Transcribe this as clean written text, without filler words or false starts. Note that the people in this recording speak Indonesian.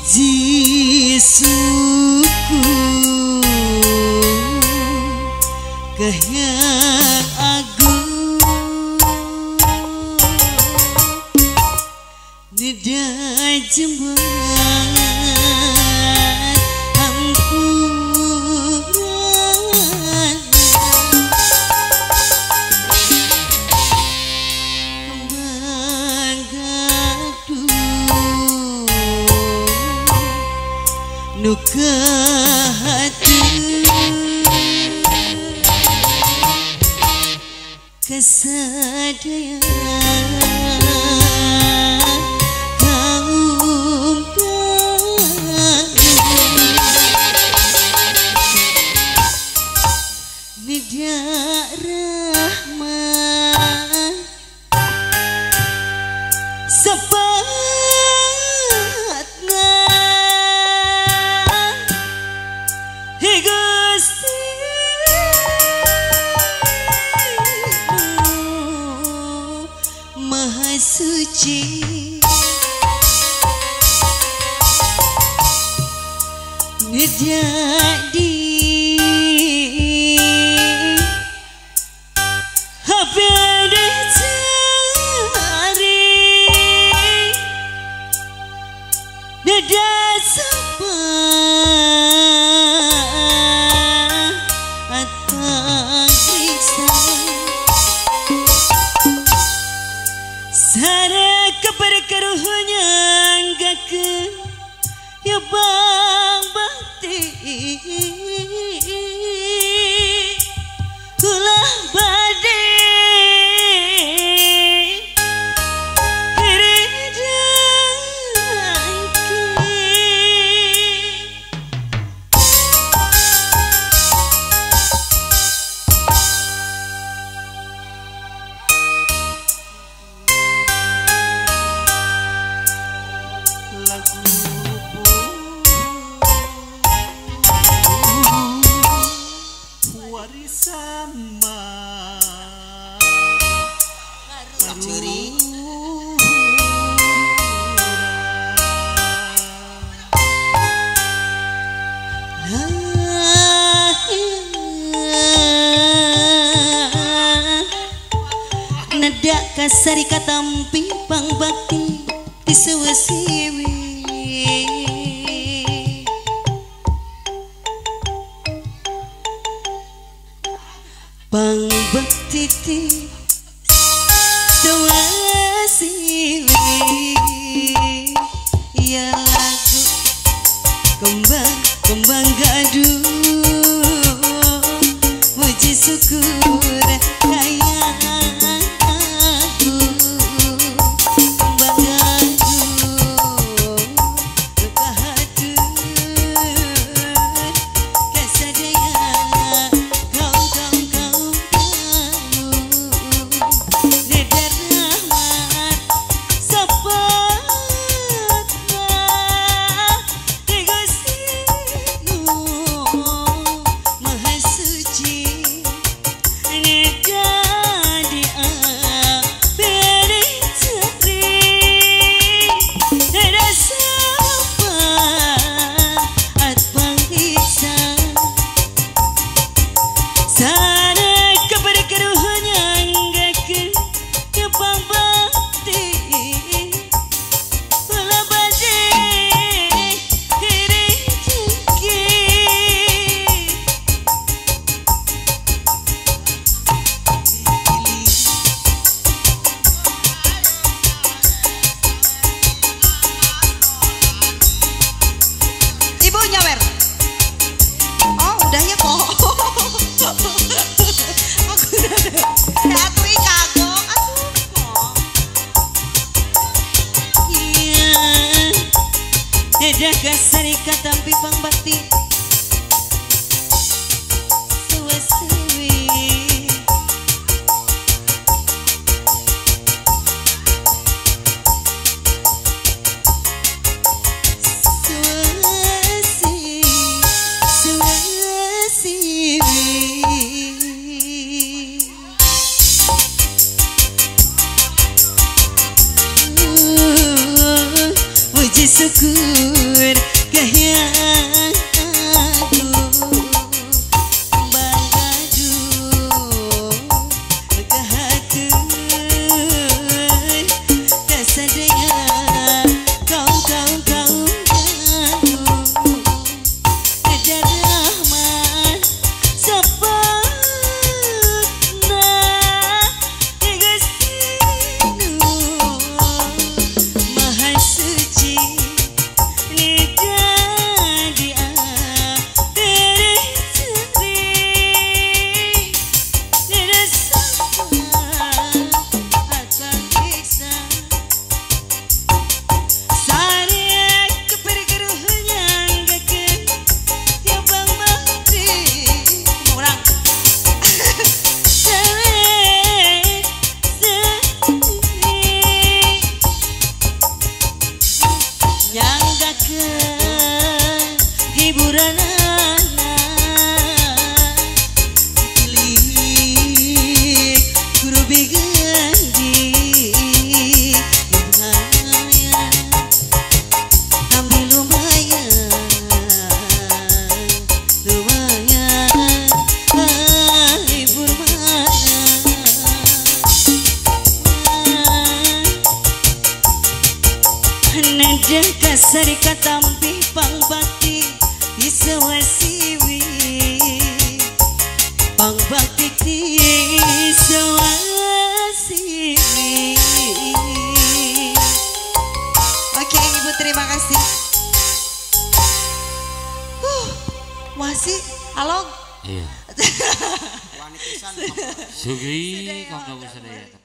Puji syukur Kehyang agung Nida jembat ampunan Kembang gaduh Nuka hati Kesadaian kaum Nidak rahmat sepatna Hi Gusti Maha Suci Nidak di Sara keperkeruhnya enggak ke ya bang bakti ulah badai sama curi Nada kasari katampi pang bakti disuwasiwi Pang bakti ti suwasiwi ya lagu kembang gaduh puji syukur kaya aku kembang gaduh luka hati kesadaian kaum Nida rahmat sepatna Hi Gusti Maha Suci Nida diapiri cari Nida sapat pangiksan Sana keperkeruhnya enggak ke kepang bakti Ulah badai hiri jengki Ibu nyawer Oh udah ya kok Aku udah atuh kagok Iya Nada kasari katampi pang bakti suwasiwi puji syukur kahyangan hiburan pilih guru biganti ambil lumayan hibur mana nada kasar katampi pang bakti disawasiwi pang bakti disawasiwi. Oke Ibu, terima kasih. Masih along. Iya. Sugri kanggo sadaya.